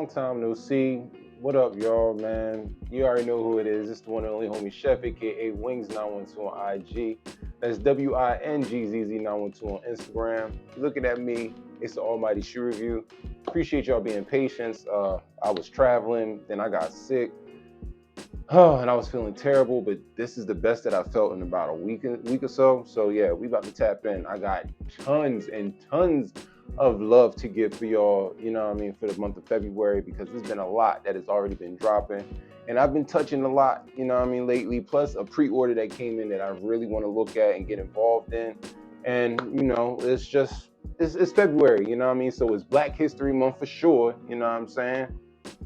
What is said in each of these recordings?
long time no see. What up, y'all, man? You already know who it is. It's the one and only homie Chef, aka Wings912 on IG. That's WINGZZ912 on Instagram. You're looking at me. It's the Almighty Shoe Review. Appreciate y'all being patient. I was traveling, then I got sick. Oh, and I was feeling terrible, but this is the best that I felt in about a week or so. So yeah, we about to tap in. I got tons and tons of love to give for y'all, you know what I mean, for the month of February, because there's been a lot that has already been dropping. And I've been touching a lot, you know what I mean, lately, plus a pre-order that came in that I really want to look at and get involved in. And, you know, it's February, you know what I mean? So it's Black History Month for sure, you know what I'm saying?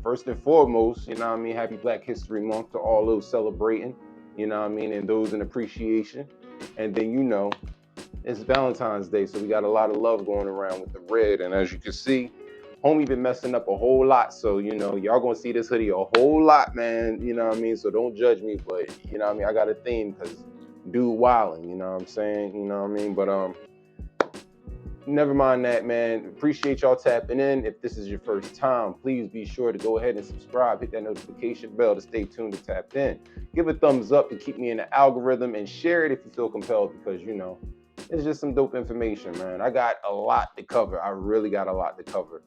First and foremost, you know what I mean, happy Black History Month to all those celebrating, you know what I mean, and those in appreciation. And then, you know, it's Valentine's Day, so we got a lot of love going around with the Bred. And as you can see, homie been messing up a whole lot. So, you know, y'all gonna see this hoodie a whole lot, man. You know what I mean? So don't judge me, but you know what I mean, I got a theme because dude wilding, you know what I'm saying? You know what I mean? But never mind that, man. Appreciate y'all tapping in. If this is your first time, please be sure to go ahead and subscribe. Hit that notification bell to stay tuned to tap in. Give a thumbs up to keep me in the algorithm, and share it if you feel compelled, because, you know, it's just some dope information, man. I got a lot to cover. I really got a lot to cover.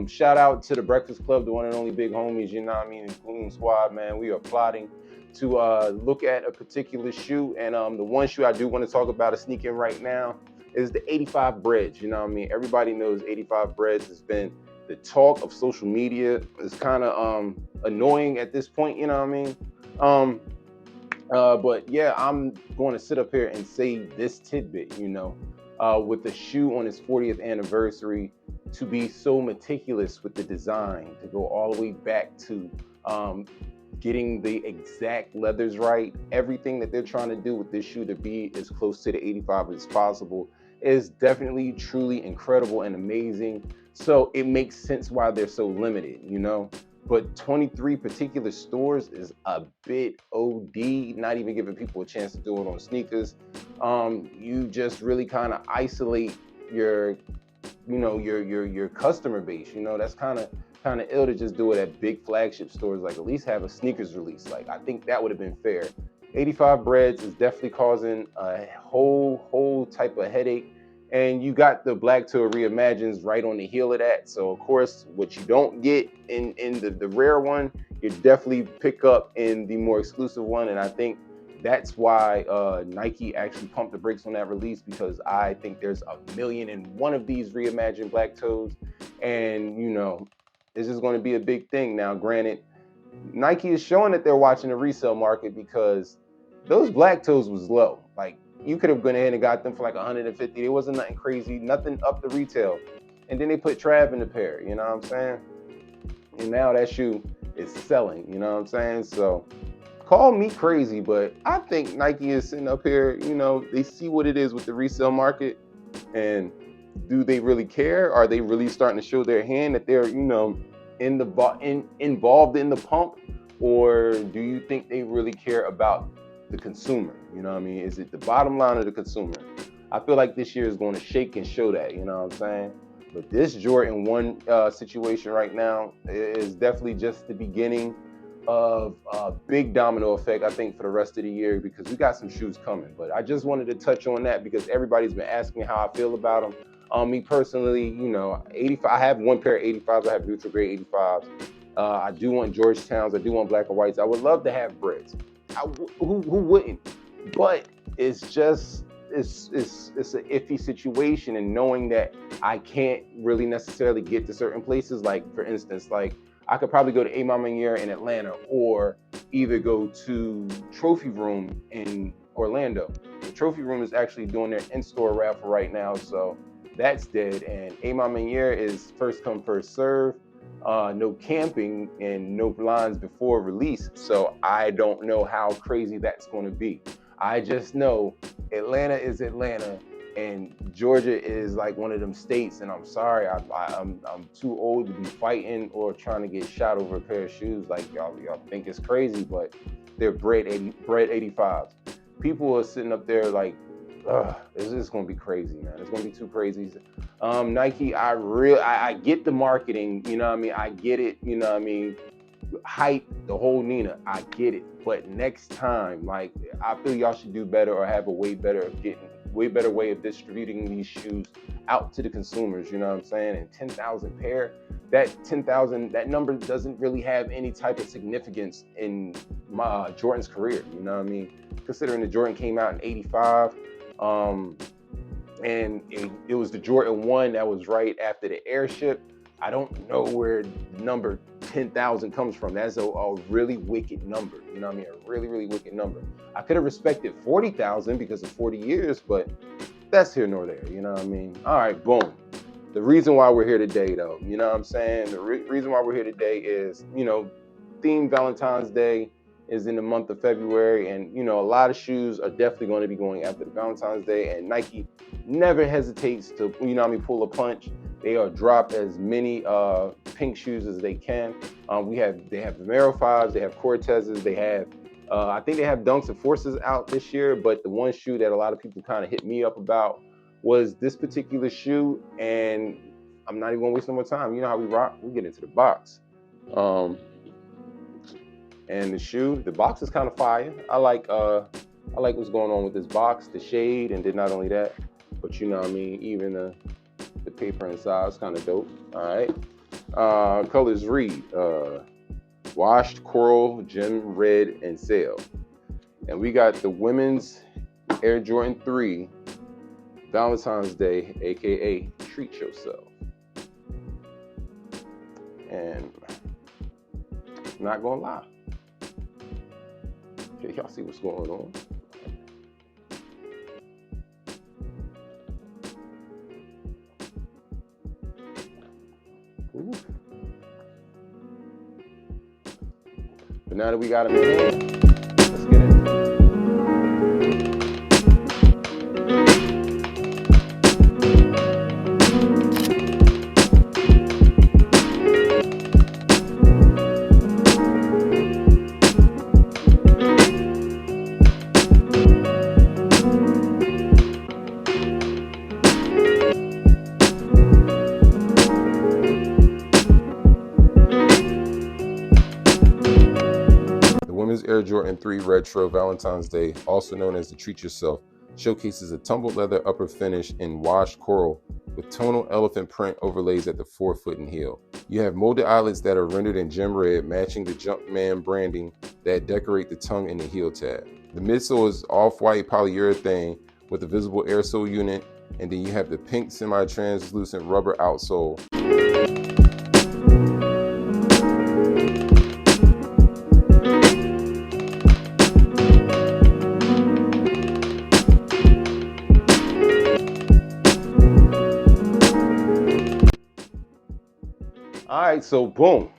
Shout out to the Breakfast Club, the one and only big homies, you know what I mean, and Queen Squad, man. We are plotting to look at a particular shoe. And the one shoe I do want to talk about is sneaking right now is the 85 Breads. You know what I mean? Everybody knows 85 Breads has been the talk of social media. It's kind of annoying at this point, you know what I mean? But yeah, I'm going to sit up here and say this tidbit, you know, with the shoe on its 40th anniversary, to be so meticulous with the design, to go all the way back to getting the exact leathers right, everything that they're trying to do with this shoe to be as close to the 85 as possible is definitely truly incredible and amazing. So it makes sense why they're so limited, you know. But 23 particular stores is a bit OD, not even giving people a chance to do it on sneakers. You just really kind of isolate your, you know, your customer base. You know, that's kind of ill to just do it at big flagship stores. Like, at least have a sneakers release. Like, I think that would have been fair. 85 Breads is definitely causing a whole type of headache. And you got the Black Tour Reimagines right on the heel of that. So of course, what you don't get in the rare one, you definitely pick up in the more exclusive one. And I think that's why Nike actually pumped the brakes on that release, because I think there's 1,000,001 of these reimagined Black Toes. And, you know, this is going to be a big thing. Now, granted, Nike is showing that they're watching the resale market, because those Black Toes was low. Like, you could have gone ahead and got them for like 150. It wasn't nothing crazy, nothing up the retail. And then they put Trav in the pair, you know what I'm saying? And now that shoe is selling, you know what I'm saying? So call me crazy, but I think Nike is sitting up here, you know, they see what it is with the resale market, and do they really care? Are they really starting to show their hand that they're, you know, involved in the pump? Or do you think they really care about the consumer? You know what I mean? Is it the bottom line of the consumer? I feel like this year is going to shake and show that, you know what I'm saying? But this Jordan 1 situation right now is definitely just the beginning of a big domino effect, I think, for the rest of the year, because we got some shoes coming. But I just wanted to touch on that because everybody's been asking me how I feel about them. Me personally, you know, 85. I have one pair of 85s. I have neutral grade 85s. I do want Georgetowns. I do want black and whites. I would love to have Breds. Who wouldn't? But it's just it's an iffy situation, and knowing that I can't really necessarily get to certain places. Like, for instance, like, I could probably go to A Mama Year in Atlanta, or either go to Trophy Room in Orlando. The Trophy Room is actually doing their in-store raffle right now, so that's dead. And A Mama Year is first come, first serve. No camping and no lines before release. So I don't know how crazy that's going to be. I just know Atlanta is Atlanta, and Georgia is like one of them states. And I'm sorry, I'm too old to be fighting or trying to get shot over a pair of shoes. Like, y'all think it's crazy, but they're Bred 85s. People are sitting up there like it's gonna be crazy, man. It's gonna be too crazy. Nike, I get the marketing, you know what I mean? I get it, you know what I mean? Hype, the whole Nina, I get it. But next time, like, I feel y'all should do better or have a way better way of distributing these shoes out to the consumers, you know what I'm saying? And 10,000 pair, that 10,000, that number doesn't really have any type of significance in my Jordan's career, you know what I mean? Considering the Jordan came out in 85, and it was the Jordan 1 that was right after the airship. I don't know where number 10,000 comes from. That's a really wicked number. You know what I mean? A really, really wicked number. I could have respected 40,000 because of 40 years, but that's here nor there. You know what I mean? All right, boom. The reason why we're here today, though, you know what I'm saying? The reason why we're here today is, you know, theme Valentine's Day is in the month of February, and you know, a lot of shoes are definitely going to be going after the Valentine's Day, and Nike never hesitates to, you know what I mean, pull a punch. They are drop as many pink shoes as they can. They have the Vomero 5s, they have Cortezes, they have I think they have Dunks and Forces out this year, but the one shoe that a lot of people kind of hit me up about was this particular shoe, and I'm not even gonna waste no more time. You know how we rock, we get into the box. And the shoe, the box is kind of fire. I like what's going on with this box, the shade, and then not only that, but you know what I mean, even the paper inside is kind of dope. All right. Colors read washed, coral, gem, red, and sail. And we got the women's Air Jordan 3 Valentine's Day, aka Treat Yourself. And I'm not gonna lie. Okay, y'all see what's going on. Ooh. But now that we got them in hand, let's get it. Air Jordan 3 Retro Valentine's Day, also known as the Treat Yourself, showcases a tumbled leather upper finish in washed coral with tonal elephant print overlays at the forefoot and heel. You have molded eyelets that are rendered in gem red, matching the Jumpman branding that decorate the tongue and the heel tab. The midsole is off-white polyurethane with a visible air sole unit, and then you have the pink semi-translucent rubber outsole. All right, so boom.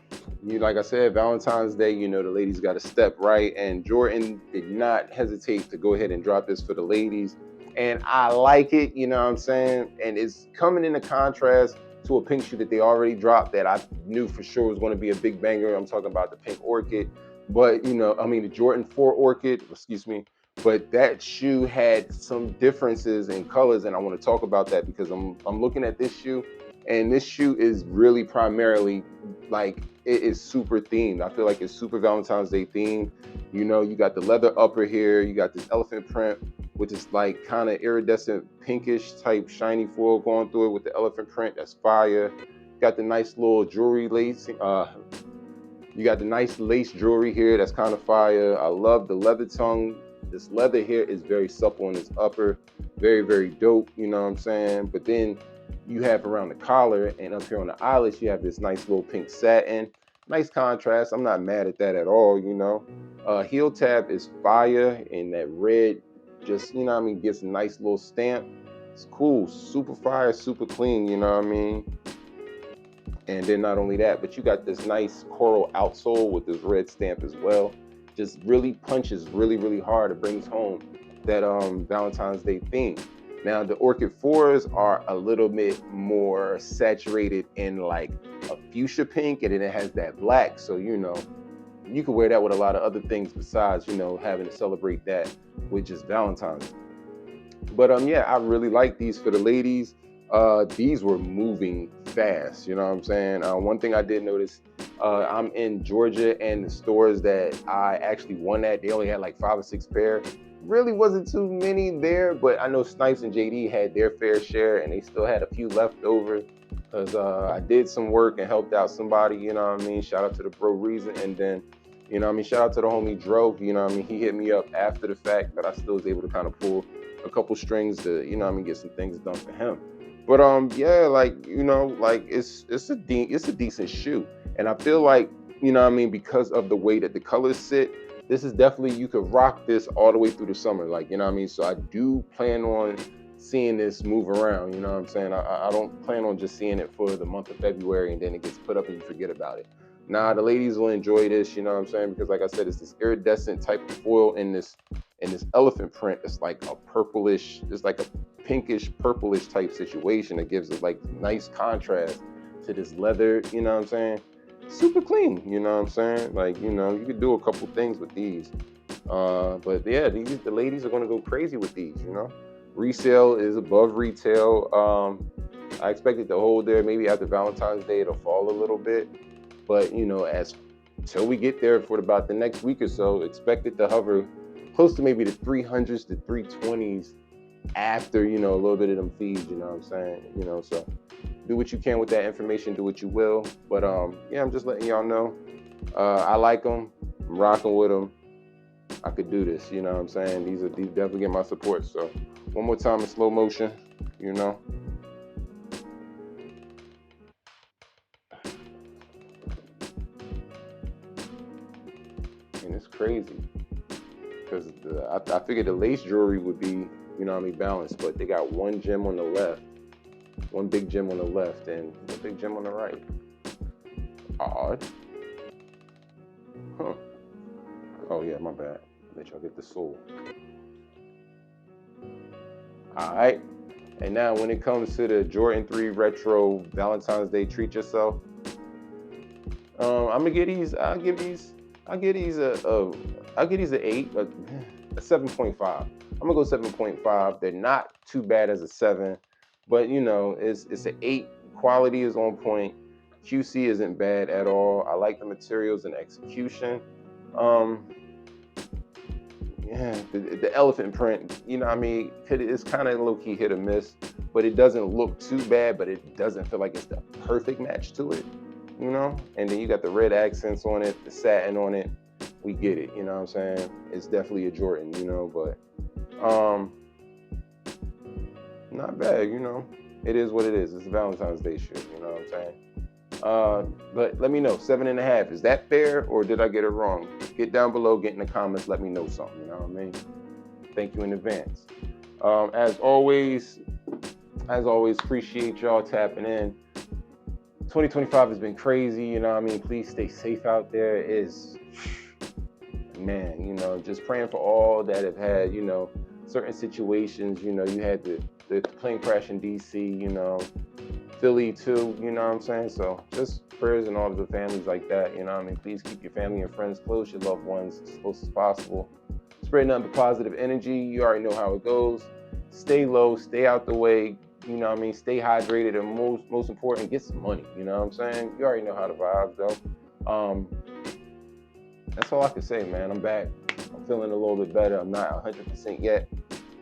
Like I said, Valentine's Day, you know, the ladies got to step right, and Jordan did not hesitate to go ahead and drop this for the ladies. And I like it, you know what I'm saying? And it's coming into contrast to a pink shoe that they already dropped that I knew for sure was going to be a big banger. I'm talking about the pink orchid, but you know, I mean the Jordan 4 orchid, excuse me. But that shoe had some differences in colors, and I want to talk about that because I'm looking at this shoe. And this shoe is really primarily like, it is super themed. I feel like it's super Valentine's Day themed. You know, you got the leather upper here, you got this elephant print, which is like kind of iridescent pinkish type shiny foil going through it with the elephant print. That's fire. Got the nice little jewelry lace. You got the nice lace jewelry here. That's kind of fire. I love the leather tongue. This leather here is very supple in its upper. Very, very dope. You know what I'm saying? But then you have around the collar and up here on the eyelets, you have this nice little pink satin. Nice contrast. I'm not mad at that at all, you know. Heel tab is fire, and that red just, you know what I mean, gets a nice little stamp. It's cool, super fire, super clean, you know what I mean. And then not only that, but you got this nice coral outsole with this red stamp as well. Just really punches really, really hard. It brings home that Valentine's Day theme. Now the Orchid 4s are a little bit more saturated in like a fuchsia pink, and then it has that black. So, you know, you can wear that with a lot of other things besides, you know, having to celebrate that with just Valentine's. But yeah, I really like these for the ladies. These were moving fast. You know what I'm saying? One thing I did notice, I'm in Georgia, and the stores that I actually won at, they only had like 5 or 6 pair. Really wasn't too many there, but I know Snipes and JD had their fair share, and they still had a few left over. Cause I did some work and helped out somebody. You know what I mean? Shout out to the bro Reason, and then. You know what I mean? Shout out to the homie Dro. You know what I mean? He hit me up after the fact, but I still was able to kind of pull a couple strings to, you know what I mean, get some things done for him. But yeah, like, you know, like it's a decent shoe. And I feel like, you know what I mean, because of the way that the colors sit, this is definitely, you could rock this all the way through the summer. Like, you know what I mean? So I do plan on seeing this move around, you know what I'm saying? I don't plan on just seeing it for the month of February and then it gets put up and you forget about it. Nah, the ladies will enjoy this, you know what I'm saying? Because like I said, it's this iridescent type of foil in this elephant print. It's like a purplish, it's like a pinkish purplish type situation that gives it like nice contrast to this leather, you know what I'm saying? Super clean, you know what I'm saying? Like, you know, you could do a couple things with these. But yeah, the ladies are gonna go crazy with these, you know. Resale is above retail. I expect it to hold there. Maybe after Valentine's Day it'll fall a little bit. But you know, as until we get there for about the next week or so, expect it to hover close to maybe the 300s to 320s after, you know, a little bit of them fees, you know what I'm saying? You know, so do what you can with that information, do what you will. But yeah, I'm just letting y'all know. I like them, I'm rocking with them. I could do this, you know what I'm saying? These definitely get my support. So one more time in slow motion, you know. And it's crazy. Because I figured the lace jewelry would be, you know what I mean, balanced, but they got one gem on the left, one big gem on the left, and a big gem on the right. Odd. Huh. Oh yeah, my bad. Let y'all get the soul. All right. And now when it comes to the Jordan 3 Retro Valentine's Day treat yourself, I'm gonna get these. I'll give these I'll give these a 8, a 7.5. I'm gonna go 7.5. They're not too bad as a 7, but you know, it's an 8. Quality is on point. QC isn't bad at all. I like the materials and execution. Um, yeah, the elephant print, you know what I mean? It's kind of low key hit or miss, but it doesn't look too bad, but it doesn't feel like it's the perfect match to it, you know? And then you got the red accents on it, the satin on it. We get it, you know what I'm saying? It's definitely a Jordan, you know, but not bad, you know. It is what it is. It's a Valentine's Day shoe, you know what I'm saying? But let me know, 7.5. Is that fair or did I get it wrong? Get down below, get in the comments, let me know something, you know what I mean? Thank you in advance. As always, appreciate y'all tapping in. 2025 has been crazy, you know what I mean? Please stay safe out there. Man, you know, just praying for all that have had, you know, certain situations. You know, you had the plane crash in DC, you know, Philly too, you know what I'm saying? So just prayers and all of the families like that, you know what I mean? Please keep your family and friends close, your loved ones as close as possible. Spread nothing but positive energy. You already know how it goes. Stay low, stay out the way, you know what I mean? Stay hydrated, and most important, get some money, you know what I'm saying? You already know how the vibes go. That's all I can say, man. I'm back. I'm feeling a little bit better. I'm not 100% yet,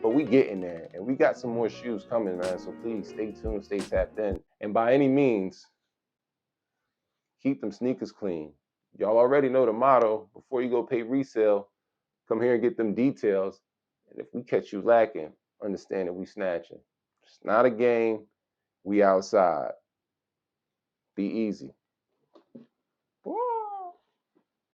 but we getting there, and we got some more shoes coming, man. So please stay tuned, stay tapped in, and by any means, keep them sneakers clean. Y'all already know the motto. Before you go pay resale, come here and get them details. And if we catch you lacking, understand that we snatching. It's not a game. We outside. Be easy.